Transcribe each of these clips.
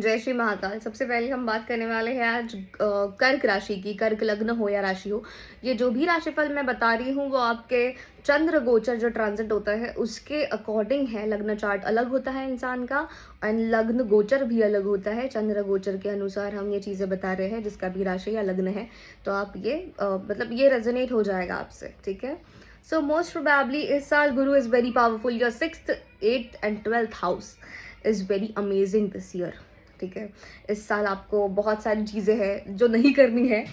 जय श्री महाकाल। सबसे पहले हम बात करने वाले हैं आज कर्क राशि की। कर्क लग्न हो या राशि हो, ये जो भी राशिफल मैं बता रही हूँ वो आपके चंद्र गोचर जो ट्रांजिट होता है उसके अकॉर्डिंग है। लग्न चार्ट अलग होता है इंसान का एंड लग्न गोचर भी अलग होता है। चंद्र गोचर के अनुसार हम ये चीज़ें बता रहे हैं जिसका भी राशि या लग्न है, तो आप ये मतलब ये रेजोनेट हो जाएगा आपसे, ठीक है। सो मोस्ट प्रोबेबली इस साल गुरु is very powerful. Your 6th 8th and 12th house is very amazing this year, ठीक है। इस साल आपको बहुत सारी चीज़ें हैं जो नहीं करनी है।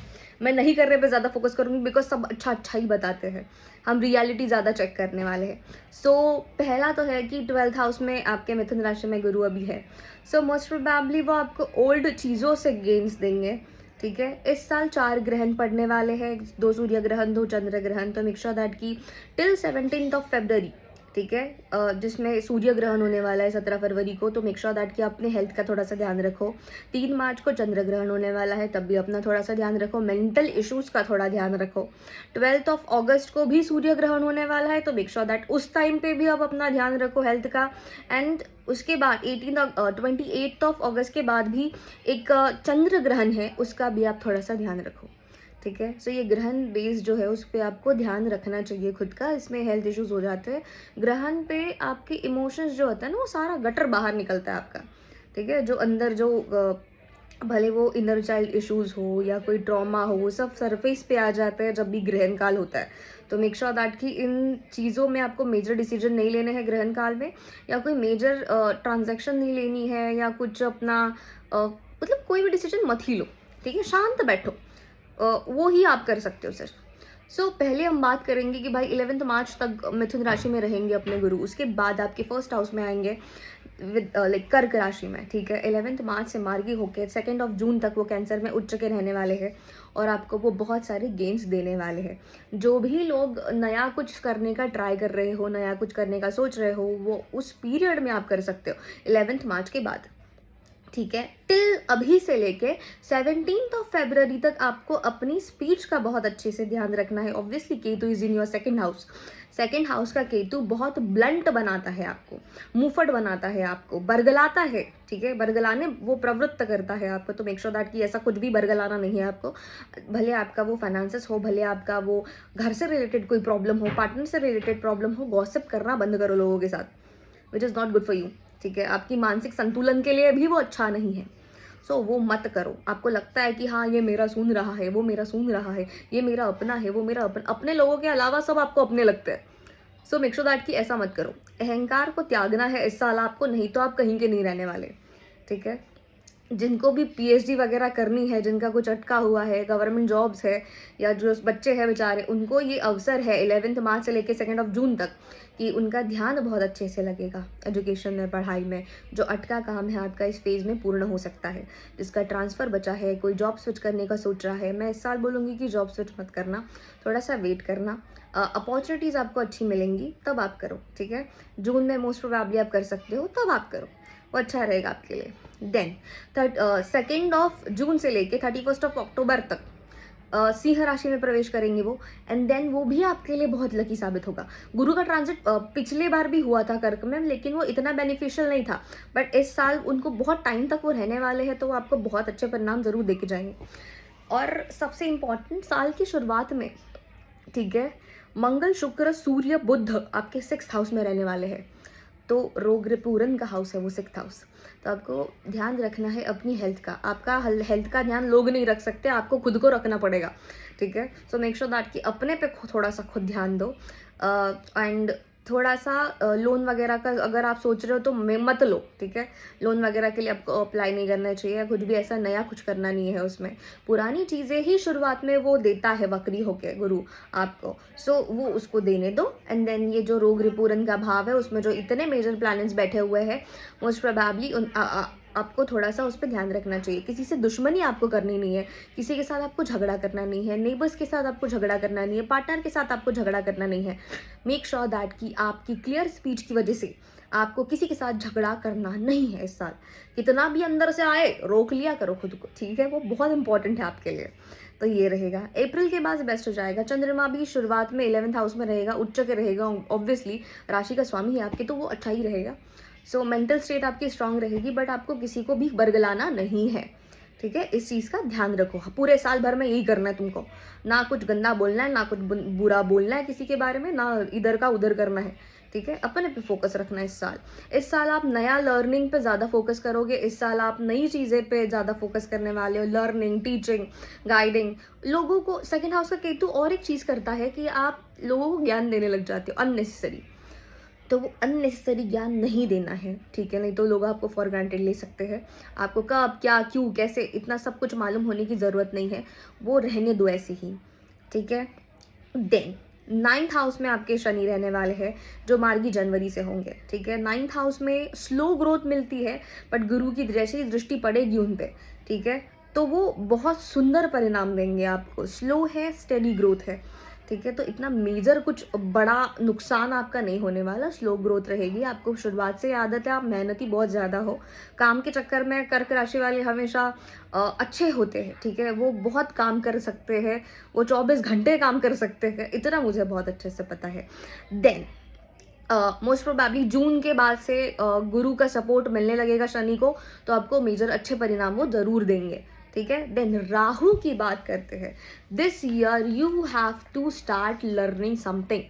मैं नहीं करने पे ज़्यादा फोकस करूँगी बिकॉज सब अच्छा अच्छा ही बताते हैं। हम रियलिटी ज़्यादा चेक करने वाले हैं। सो पहला तो है कि 12th हाउस में आपके मिथुन राशि में गुरु अभी है। सो मोस्ट प्रोबेबली वो आपको ओल्ड चीज़ों से गेन्स देंगे, ठीक है। इस साल 4 ग्रहण पड़ने वाले हैं, 2 सूर्य ग्रहण 2 चंद्र ग्रहण। तो मेक श्योर दैट की टिल 17th February, ठीक है, जिसमें सूर्य ग्रहण होने वाला है 17 फरवरी को। तो मेक श्योर दैट कि अपने हेल्थ का थोड़ा सा ध्यान रखो। 3 मार्च को चंद्र ग्रहण होने वाला है, तब भी अपना थोड़ा सा ध्यान रखो। मेंटल इश्यूज का थोड़ा ध्यान रखो। 12th अगस्त को भी सूर्य ग्रहण होने वाला है, तो मेक श्योर दैट उस टाइम पे भी आप अपना ध्यान रखो हेल्थ का। एंड उसके बाद 28th अगस्त के बाद भी एक चंद्र ग्रहण है, उसका भी आप थोड़ा सा ध्यान रखो, ठीक है। सो ये ग्रहण बेस जो है उस पर आपको ध्यान रखना चाहिए खुद का। इसमें हेल्थ इश्यूज हो जाते हैं ग्रहण पे। आपके इमोशंस जो होता है ना वो सारा गटर बाहर निकलता है आपका, ठीक है। जो अंदर जो भले वो इनर चाइल्ड इश्यूज हो या कोई ट्रॉमा हो, वो सब सरफेस पे आ जाते हैं जब भी ग्रहण काल होता है। तो मेक श्योर दैट कि इन चीज़ों में आपको मेजर डिसीजन नहीं लेने हैं ग्रहण काल में, या कोई मेजर ट्रांजैक्शन नहीं लेनी है, या कुछ अपना मतलब कोई भी डिसीजन मत ही लो, ठीक है। शांत बैठो, वो ही आप कर सकते हो सिर्फ। सो पहले हम बात करेंगे कि भाई 11 मार्च तक मिथुन राशि में रहेंगे अपने गुरु, उसके बाद आपके फर्स्ट हाउस में आएंगे विद लाइक कर्क राशि में, ठीक है। 11 मार्च से मार्गी होकर 2 जून तक वो कैंसर में उच्च के रहने वाले हैं और आपको वो बहुत सारे गेन्स देने वाले हैं। जो भी लोग नया कुछ करने का ट्राई कर रहे हो, नया कुछ करने का सोच रहे हो, वो उस पीरियड में आप कर सकते हो 11 मार्च के बाद, ठीक है। टिल अभी से लेके 17 फरवरी तक आपको अपनी स्पीच का बहुत अच्छे से ध्यान रखना है। Obviously Ketu is in your second house. Second house का केतु बहुत ब्लंट बनाता है आपको, मुंहफट बनाता है आपको, बरगलाता है, ठीक है। बरगलाने वो प्रवृत्त करता है आपको। तो मेक श्योर दैट कि ऐसा कुछ भी बरगलाना नहीं है आपको। भले आपका वो फाइनेंसेस हो, भले आपका वो घर से रिलेटेड कोई प्रॉब्लम हो, पार्टनर से रिलेटेड प्रॉब्लम हो, गॉसिप करना बंद करो लोगों के साथ, which is not good for you, ठीक है। आपकी मानसिक संतुलन के लिए भी वो अच्छा नहीं है। सो वो मत करो। आपको लगता है कि हाँ ये मेरा सुन रहा है, वो मेरा सुन रहा है, ये मेरा अपना है, वो मेरा अपने लोगों के अलावा सब आपको अपने लगते हैं। सो मेक श्योर दैट कि ऐसा मत करो। अहंकार को त्यागना है इस साल आपको, नहीं तो आप कहीं के नहीं रहने वाले, ठीक है। जिनको भी पीएचडी वगैरह करनी है, जिनका कुछ अटका हुआ है, गवर्नमेंट जॉब्स है, या जो बच्चे हैं बेचारे, उनको ये अवसर है 11 मार्च से लेकर 2 जून तक कि उनका ध्यान बहुत अच्छे से लगेगा एजुकेशन में, पढ़ाई में। जो अटका काम है आपका इस फेज़ में पूर्ण हो सकता है। जिसका ट्रांसफ़र बचा है, कोई जॉब स्विच करने का सोच रहा है, मैं इस साल बोलूँगी कि जॉब स्विच मत करना, थोड़ा सा वेट करना। अपॉर्चुनिटीज़ आपको अच्छी मिलेंगी तब आप करो, ठीक है। जून में मोस्ट प्रोबेबली आप कर सकते हो, तब आप करो, वो अच्छा रहेगा आपके लिए। देन 2 जून से लेके 31 अक्टूबर तक सिंह राशि में प्रवेश करेंगे वो, एंड देन वो भी आपके लिए बहुत लकी साबित होगा। गुरु का ट्रांजिट पिछले बार भी हुआ था कर्क में, लेकिन वो इतना बेनिफिशियल नहीं था। बट इस साल उनको बहुत टाइम तक वो रहने वाले हैं, तो वो आपको बहुत अच्छे परिणाम जरूर देके जाएंगे। और सबसे इम्पॉर्टेंट, साल की शुरुआत में, ठीक है, मंगल शुक्र सूर्य बुध आपके 6th हाउस में रहने वाले हैं। तो रोग रिपूरन का हाउस है वो 6th हाउस। तो आपको ध्यान रखना है अपनी हेल्थ का। आपका हेल्थ का ध्यान लोग नहीं रख सकते, आपको खुद को रखना पड़ेगा, ठीक है। सो मेक श्योर दैट कि अपने पे थोड़ा सा खुद ध्यान दो। एंड थोड़ा सा लोन वगैरह का अगर आप सोच रहे हो तो मत लो, ठीक है। लोन वगैरह के लिए आपको अप्लाई नहीं करना चाहिए, कुछ भी ऐसा नया कुछ करना नहीं है उसमें। पुरानी चीज़ें ही शुरुआत में वो देता है वक्री होके गुरु आपको। सो वो उसको देने दो। एंड देन ये जो रोग रिपूरन का भाव है उसमें जो इतने मेजर प्लैनेट्स बैठे हुए हैं, मोस्ट प्रोबेबली आपको थोड़ा सा उस पर ध्यान रखना चाहिए। किसी से दुश्मनी आपको करनी नहीं है, किसी के साथ आपको झगड़ा करना नहीं है, नेबर्स के साथ आपको झगड़ा करना नहीं है, पार्टनर के साथ आपको झगड़ा करना नहीं है। मेक श्योर दैट कि आपकी क्लियर स्पीच की वजह से आपको किसी के साथ झगड़ा करना नहीं है इस साल। कितना भी अंदर से आए, रोक लिया करो खुद को, ठीक है। वो बहुत इंपॉर्टेंट है आपके लिए। तो ये रहेगा। अप्रैल के बाद बेस्ट हो जाएगा। चंद्रमा भी शुरुआत में 11th हाउस में रहेगा, उच्च के रहेगा, ऑब्वियसली राशि का स्वामी है आपके, तो वो अच्छा ही रहेगा। सो मेंटल स्टेट आपकी स्ट्रांग रहेगी, बट आपको किसी को भी बरगलाना नहीं है, ठीक है। इस चीज़ का ध्यान रखो, पूरे साल भर में यही करना है तुमको, ना कुछ गंदा बोलना है, ना कुछ बुरा बोलना है किसी के बारे में, ना इधर का उधर करना है, ठीक है। अपने पे फोकस रखना है इस साल। इस साल आप नया लर्निंग पे ज़्यादा फोकस करोगे, इस साल आप नई चीज़ें पे ज़्यादा फोकस करने वाले हो, लर्निंग, टीचिंग, गाइडिंग लोगों को। सेकेंड हाउस का केतु और एक चीज़ करता है कि आप लोगों को ज्ञान देने लग जाते हो अननेसेसरी, तो वो अननेसेसरी ज्ञान नहीं देना है, ठीक है। नहीं तो लोग आपको फॉर ग्रांटेड ले सकते हैं, आपको कब क्या क्यों कैसे इतना सब कुछ मालूम होने की ज़रूरत नहीं है, वो रहने दो ऐसे ही, ठीक है। देन 9th हाउस में आपके शनि रहने वाले हैं, जो मार्गी जनवरी से होंगे, ठीक है। 9th हाउस में स्लो ग्रोथ मिलती है, बट गुरु की जैसे ही दृष्टि पड़ेगी उन पे, ठीक है, तो वो बहुत सुंदर परिणाम देंगे आपको। स्लो है, स्टेडी ग्रोथ है, ठीक है। तो इतना मेजर कुछ बड़ा नुकसान आपका नहीं होने वाला, स्लो ग्रोथ रहेगी। आपको शुरुआत से आदत है, आप मेहनती बहुत ज़्यादा हो, काम के चक्कर में कर्क राशि वाले हमेशा अच्छे होते हैं, ठीक है। वो बहुत काम कर सकते हैं, वो 24 घंटे काम कर सकते हैं, इतना मुझे बहुत अच्छे से पता है। देन मोस्ट प्रोबेबली जून के बाद से गुरु का सपोर्ट मिलने लगेगा शनि को, तो आपको मेजर अच्छे परिणाम वो जरूर देंगे, ठीक है। देन राहु की बात करते हैं। This year you have to start learning something.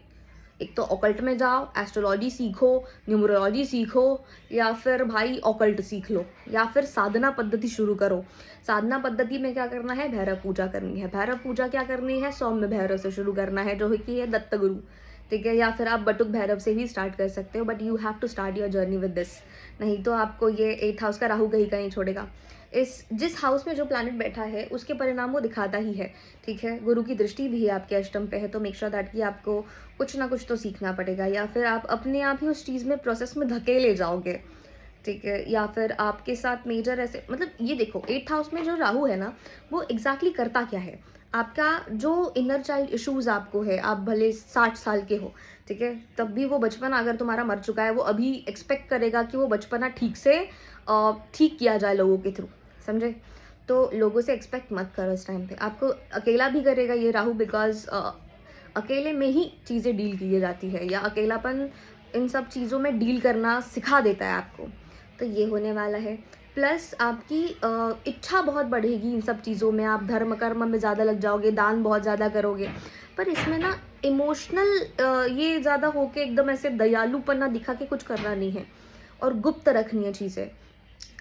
एक तो ऑकल्ट में जाओ, एस्ट्रोलॉजी सीखो, न्यूमरोलॉजी सीखो, या फिर भाई ऑकल्ट सीख लो, या फिर साधना पद्धति शुरू करो। साधना पद्धति में क्या करना है, भैरव पूजा करनी है। भैरव पूजा क्या करनी है, सौम्य भैरव से शुरू करना है, जो कि है दत्त गुरु, ठीक है। या फिर आप बटुक भैरव से भी स्टार्ट कर सकते हो, but you have to start your journey with this, नहीं तो आपको ये 8th हाउस का राहु कहीं कहीं छोड़ेगा। इस जिस हाउस में जो प्लैनेट बैठा है उसके परिणाम वो दिखाता ही है, ठीक है। गुरु की दृष्टि भी है आपके अष्टम पे है, तो मेक श्योर दैट कि आपको कुछ ना कुछ तो सीखना पड़ेगा, या फिर आप अपने आप ही उस चीज़ में प्रोसेस में धकेले जाओगे, ठीक है। या फिर आपके साथ मेजर ऐसे, मतलब ये देखो 8th हाउस में जो राहु है ना, वो एग्जैक्टली करता क्या है, आपका जो इनर चाइल्ड इश्यूज आपको है, आप भले 60 साल के हो, ठीक है, तब भी वो बचपना अगर तुम्हारा मर चुका है, वो अभी एक्सपेक्ट करेगा कि वो बचपना ठीक से ठीक किया जाए लोगों के थ्रू, समझे। तो लोगों से एक्सपेक्ट मत करो इस टाइम पे, आपको अकेला भी करेगा ये राहु, बिकॉज अकेले में ही चीज़ें डील की जाती है, या अकेलापन इन सब चीज़ों में डील करना सिखा देता है आपको, तो ये होने वाला है। प्लस आपकी इच्छा बहुत बढ़ेगी इन सब चीज़ों में, आप धर्म कर्म में ज़्यादा लग जाओगे, दान बहुत ज़्यादा करोगे, पर इसमें ना इमोशनल ये ज़्यादा होके एकदम ऐसे दयालुपना दिखा के कुछ करना नहीं है, और गुप्त रखनी है चीज़ें।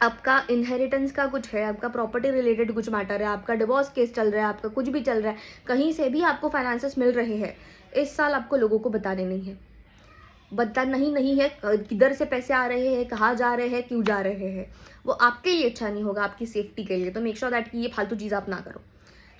आपका इनहेरिटेंस का कुछ है, आपका प्रॉपर्टी रिलेटेड कुछ मैटर है, आपका डिवोर्स केस चल रहा है, आपका कुछ भी चल रहा है, कहीं से भी आपको फाइनेंसेस मिल रहे हैं, इस साल आपको लोगों को बताने नहीं है, बताना ही नहीं है किधर से पैसे आ रहे हैं, कहाँ जा रहे हैं, क्यों जा रहे हैं, वो आपके लिए अच्छा नहीं होगा, आपकी सेफ्टी के लिए। तो मेक श्योर दैट कि ये फालतू चीज़ आप ना करो,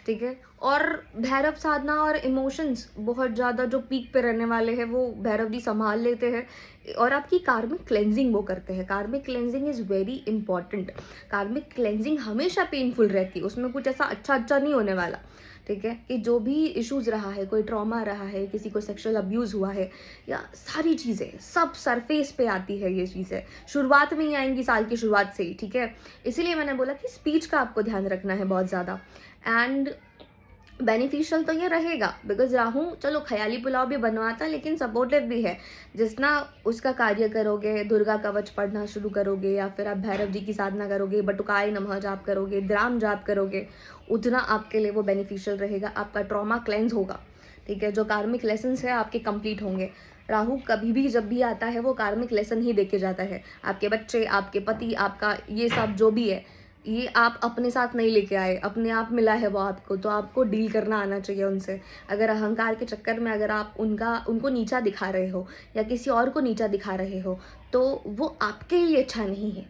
ठीक है। और भैरव साधना और इमोशंस बहुत ज़्यादा जो पीक पे रहने वाले हैं, वो भैरव जी संभाल लेते हैं, और आपकी कार्मिक क्लेंजिंग वो करते हैं। कार्मिक क्लेंजिंग इज़ वेरी इंपॉर्टेंट। कार्मिक क्लेंजिंग हमेशा पेनफुल रहती है, उसमें कुछ ऐसा अच्छा नहीं होने वाला, ठीक है। कि जो भी इश्यूज़ रहा है, कोई ट्रॉमा रहा है, किसी को सेक्सुअल अब्यूज़ हुआ है, या सारी चीज़ें सब सरफेस पे आती है, ये चीज़ें शुरुआत में ही आएंगी, साल की शुरुआत से ही, ठीक है। इसीलिए मैंने बोला कि स्पीच का आपको ध्यान रखना है बहुत ज़्यादा। एंड बेनिफिशियल तो ये रहेगा, बिकॉज राहु चलो ख्याली पुलाव भी बनवाता है, लेकिन सपोर्टिव भी है। जितना उसका कार्य करोगे, दुर्गा कवच पढ़ना शुरू करोगे, या फिर आप भैरव जी की साधना करोगे, बटुकाय नमः जाप करोगे, द्राम जाप करोगे, उतना आपके लिए वो बेनिफिशियल रहेगा। आपका ट्रॉमा क्लेंस होगा, ठीक है। जो कार्मिक लेसन्स है आपके कंप्लीट होंगे। राहु कभी भी जब भी आता है वो कार्मिक लेसन ही देके जाता है। आपके बच्चे, आपके पति, आपका ये सब जो भी है, ये आप अपने साथ नहीं लेके आए, अपने आप मिला है वो आपको, तो आपको डील करना आना चाहिए उनसे। अगर अहंकार के चक्कर में अगर आप उनको नीचा दिखा रहे हो, या किसी और को नीचा दिखा रहे हो, तो वो आपके लिए अच्छा नहीं है,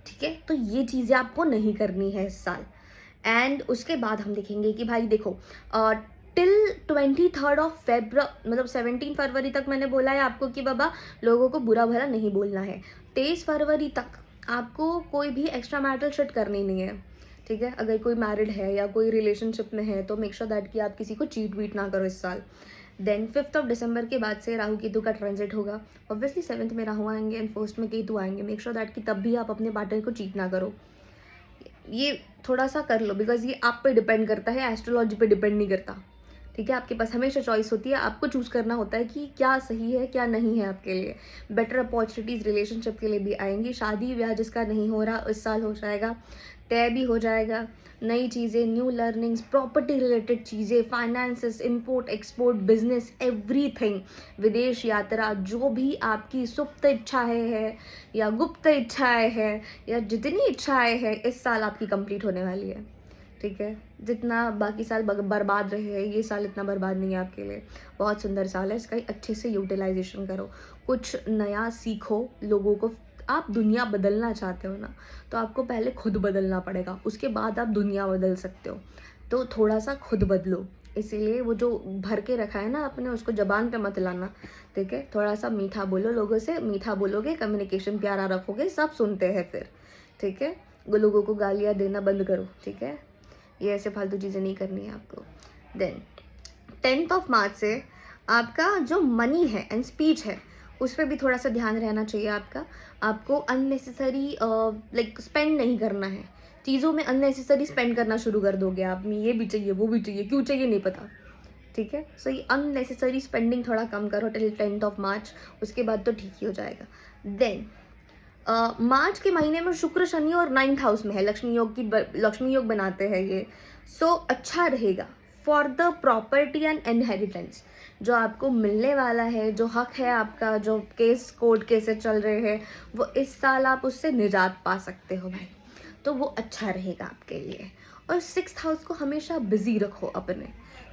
ठीक है। तो ये चीज़ें आपको नहीं करनी है इस साल। एंड उसके बाद हम देखेंगे कि भाई देखो, टिल 23rd ऑफ फेब्रुअरी, मतलब 17 फरवरी तक मैंने बोला है आपको कि बाबा लोगों को बुरा भला नहीं बोलना है। 23 फरवरी तक आपको कोई भी एक्स्ट्रा मैरिटल शिट करनी नहीं है, ठीक है। अगर कोई मैरिड है या कोई रिलेशनशिप में है, तो मेक श्योर दैट कि आप किसी को चीट वीट ना करो इस साल। देन 5th ऑफ दिसंबर के बाद से राहु केतु का ट्रांजिट होगा। ऑब्वियसली 7th में राहु आएंगे एंड 1st में केतु आएंगे। मेक श्योर दैट कि तब भी आप अपने पार्टनर को चीट ना करो, ये थोड़ा सा कर लो, बिकॉज ये आप पे डिपेंड करता है, एस्ट्रोलॉजी पे डिपेंड नहीं करता, ठीक है? आपके पास हमेशा चॉइस होती है, आपको चूज़ करना होता है कि क्या सही है, क्या नहीं है आपके लिए। बेटर अपॉर्चुनिटीज़ रिलेशनशिप के लिए भी आएँगी, शादी-ब्याह जिसका नहीं हो रहा इस साल हो जाएगा, तय भी हो जाएगा। नई चीज़ें, न्यू लर्निंग्स, प्रॉपर्टी रिलेटेड चीज़ें, finances, import, export, business, everything, विदेश यात्रा, जो भी आपकी सुप्त इच्छाएँ हैं या गुप्त इच्छाएँ हैं या जितनी इच्छाएँ हैं, इस साल आपकी कंप्लीट होने वाली है। ठीक है? जितना बाकी साल बर्बाद रहे हैं, ये साल इतना बर्बाद नहीं है आपके लिए। बहुत सुंदर साल है, इसका अच्छे से यूटिलाइज़ेशन करो। कुछ नया सीखो, लोगों को आप दुनिया बदलना चाहते हो ना, तो आपको पहले खुद बदलना पड़ेगा, उसके बाद आप दुनिया बदल सकते हो। तो थोड़ा-सा खुद बदलो, इसीलिए वो जो भर के रखा है ना आपने, उसको ज़बान पे मत लाना, ठीक है? थोड़ा-सा मीठा बोलो लोगों से, मीठा बोलोगे, कम्युनिकेशन प्यारा रखोगे, सब सुनते हैं फिर, ठीक है? लोगों को गालियाँ देना बंद करो, ठीक है? ये ऐसे फालतू चीज़ें नहीं करनी है आपको। देन 10th ऑफ मार्च से आपका जो मनी है एंड स्पीच है, उस पे भी थोड़ा-सा ध्यान रहना चाहिए आपका। आपको अननेसेसरी लाइक स्पेंड नहीं करना है। चीज़ों में अननेसेसरी स्पेंड करना शुरू कर दोगे आप, ये भी चाहिए, वो भी चाहिए, क्यों चाहिए नहीं पता, ठीक है? सो ये अननेसेसरी स्पेंडिंग थोड़ा कम करो टिल 10th ऑफ मार्च, उसके बाद तो ठीक ही हो जाएगा। देन मार्च के महीने में शुक्र, शनि और 9th हाउस में है, लक्ष्मी योग बनाते हैं ये। सो अच्छा रहेगा for the property and inheritance, जो आपको मिलने वाला है, जो हक है आपका, जो केस कोर्ट केसेस चल रहे हैं, वो इस साल आप उससे निजात पा सकते हो भाई, तो वो अच्छा रहेगा आपके लिए। और 6th हाउस को हमेशा बिजी रखो अपने,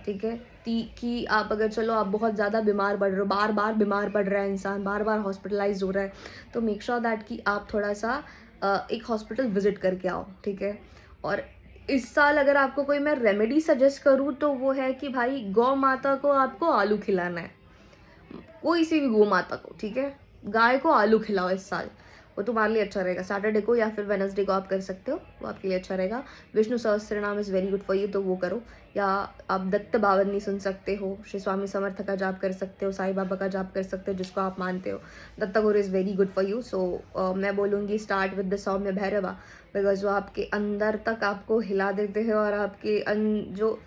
ठीक है? कि आप अगर चलो आप बहुत ज़्यादा बीमार पड़ रहे हो, बार बार बीमार पड़ रहा है इंसान, बार बार हॉस्पिटलाइज हो रहा है, तो मेक श्योर दैट कि आप थोड़ा सा एक हॉस्पिटल विजिट करके आओ, ठीक है? और इस साल अगर आपको कोई मैं रेमेडी सजेस्ट करूँ तो वो है कि भाई गौ माता को आपको आलू खिलाना है, कोई सी भी गौ माता को, ठीक है? गाय को आलू खिलाओ इस साल, वो तुम्हारे लिए अच्छा रहेगा। सैटरडे को या फिर वेडनेसडे को आप कर सकते हो, वो आपके लिए अच्छा रहेगा। Vishnu Sahasranama is very good for you, तो वो करो। या आप दत्त बावन्नी सुन सकते हो, श्री स्वामी समर्थ का जाप कर सकते हो, साईं बाबा का जाप कर सकते हो, जिसको आप मानते हो। Datta Guru is very good for you. So मैं बोलूँगी start with the Saumya Bhairava, because वो आपके अंदर तक आपको हिला देते हैं और आपके जो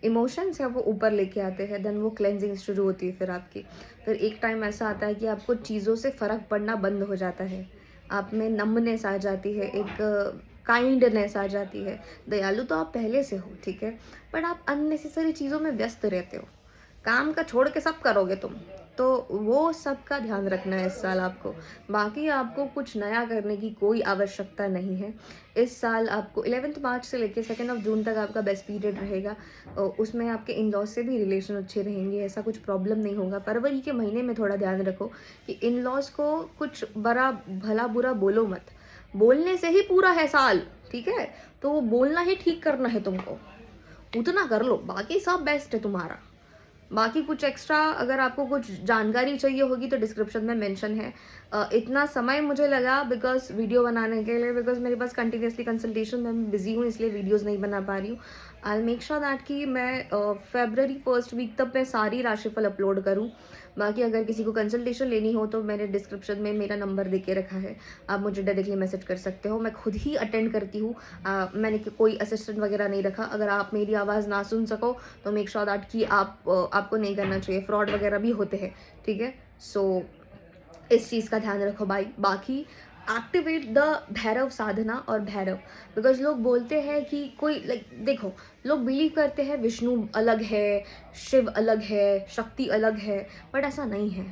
इमोशंस है वो ऊपर लेके आते हैं। देन वो क्लेंजिंग शुरू होती है फिर आपकी। फिर एक टाइम ऐसा आता है कि आपको चीज़ों से फ़र्क पड़ना बंद हो जाता है, आप में नम्बनेस आ जाती है, एक काइंडनेस आ जाती है। दयालु तो आप पहले से हो, ठीक है? बट आप अननेसेसरी चीज़ों में व्यस्त रहते हो, काम का छोड़ के सब करोगे तुम, तो वो सब का ध्यान रखना है इस साल आपको। बाकी आपको कुछ नया करने की कोई आवश्यकता नहीं है। इस साल आपको 11th मार्च से लेकर 2 ऑफ जून तक आपका बेस्ट पीरियड रहेगा। उसमें आपके इन लॉज से भी रिलेशन अच्छे रहेंगे, ऐसा कुछ प्रॉब्लम नहीं होगा। फरवरी के महीने में थोड़ा ध्यान रखो कि इन लॉज को कुछ बड़ा भला बुरा बोलो मत, बोलने से ही पूरा है साल, ठीक है? तो वो बोलना ही ठीक करना है तुमको, उतना कर लो, बाकी सब बेस्ट है तुम्हारा। बाकी कुछ एक्स्ट्रा अगर आपको कुछ जानकारी चाहिए होगी तो डिस्क्रिप्शन में मेंशन है। इतना समय मुझे लगा बिकॉज वीडियो बनाने के लिए, बिकॉज मेरे पास कंटिन्यूसली कंसल्टेशन में मैं बिजी हूँ, इसलिए वीडियोस नहीं बना पा रही हूँ। आई मेक श्योर दैट कि मैं February 1st वीक तक मैं सारी राशिफल अपलोड करूँ। बाकी अगर किसी को कंसल्टेशन लेनी हो तो मैंने डिस्क्रिप्शन में मेरा नंबर दे के रखा है, आप मुझे डायरेक्टली मैसेज कर सकते हो। मैं खुद ही अटेंड करती हूँ, मैंने कोई असिस्टेंट वगैरह नहीं रखा। अगर आप मेरी आवाज़ ना सुन सको तो मेक श्योर दैट कि आपको नहीं करना चाहिए, फ्रॉड वगैरह भी होते हैं, ठीक है? सो इस चीज़ का ध्यान रखो भाई। बाकी एक्टिवेट द भैरव साधना और भैरव, बिकॉज लोग बोलते हैं कि कोई लाइक देखो, लोग बिलीव करते हैं विष्णु अलग है, शिव अलग है, शक्ति अलग है, बट ऐसा नहीं है,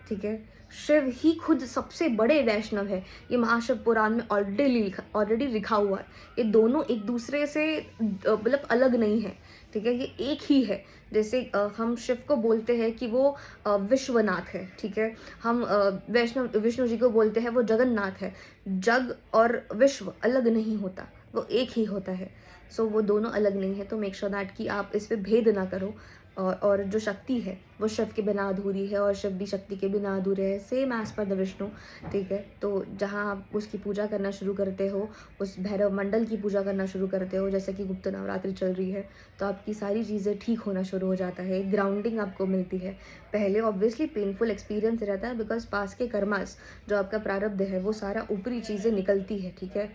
ठीक है? शिव ही खुद सबसे बड़े वैष्णव है, ये महाशिव पुराण में ऑलरेडी लिखा हुआ है। ये दोनों एक दूसरे से मतलब अलग नहीं है, ठीक है? ये एक ही है। जैसे हम शिव को बोलते हैं कि वो विश्वनाथ है, ठीक है? हम विष्णु जी को बोलते हैं वो जगन्नाथ है। जग और विश्व अलग नहीं होता, वो एक ही होता है। सो वो दोनों अलग नहीं है, तो मेक श्योर दैट कि आप इस पे भेद ना करो। और जो शक्ति है वो शिव के बिना अधूरी है और शिव भी शक्ति के बिना अधूरे है, same as per the Vishnu, ठीक है? तो जहाँ आप उसकी पूजा करना शुरू करते हो, उस भैरव मंडल की पूजा करना शुरू करते हो, जैसे कि गुप्त नवरात्रि चल रही है, तो आपकी सारी चीज़ें ठीक होना शुरू हो जाता है, ग्राउंडिंग आपको मिलती है। पहले ऑब्वियसली पेनफुल एक्सपीरियंस रहता है, बिकॉज पास के कर्मास जो आपका प्रारब्ध है वो सारा ऊपरी चीज़ें निकलती है, ठीक है?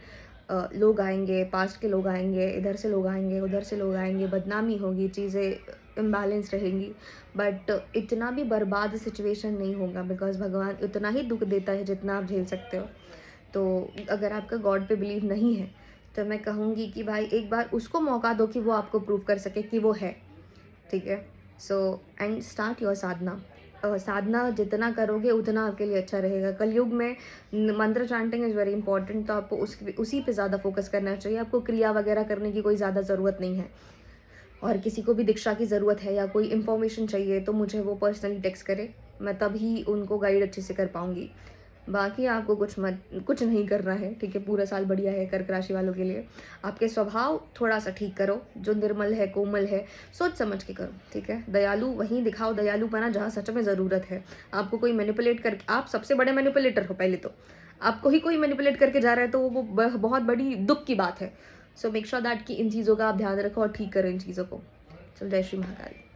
लोग आएंगे, पास्ट के लोग आएंगे, इधर से लोग आएंगे, उधर से लोग आएंगे, बदनामी होगी, चीज़ें इम्बैलेंस रहेंगी, बट इतना भी बर्बाद सिचुएशन नहीं होगा, बिकॉज़ भगवान उतना ही दुःख देता है जितना आप झेल सकते हो। तो अगर आपका गॉड पे बिलीव नहीं है, तो मैं कहूँगी कि भाई एक बार उसको मौका दो कि वो आपको प्रूव कर सके कि वो है, ठीक है? सो एंड स्टार्ट योर साधना। साधना जितना करोगे उतना आपके लिए अच्छा रहेगा। कलयुग में मंत्र चैंटिंग इज़ वेरी इंपॉर्टेंट, तो आपको उसी पे ज़्यादा फोकस करना चाहिए। आपको क्रिया वगैरह करने की कोई ज़्यादा ज़रूरत नहीं है। और किसी को भी दीक्षा की ज़रूरत है या कोई इन्फॉर्मेशन चाहिए तो मुझे वो पर्सनली टेक्स्ट करे, मैं तभी उनको गाइड अच्छे से कर पाऊँगी। बाकी आपको कुछ नहीं करना है, ठीक है? पूरा साल बढ़िया है कर्क राशि वालों के लिए। आपके स्वभाव थोड़ा-सा ठीक करो, जो निर्मल है, कोमल है, सोच समझ के करो, ठीक है? दयालु वहीं दिखाओ दयालुपना जहाँ सच में ज़रूरत है। आपको कोई मैनिपुलेट करके, आप सबसे बड़े मैनिपुलेटर हो पहले तो। आपको ही कोई मैनिपुलेट करके जा रहा है तो वो बहुत बड़ी दुःख की बात है। सो मेक श्योर दैट कि इन चीज़ों का आप ध्यान रखो और ठीक करो इन चीज़ों को। चलो, जय श्री महाकाल।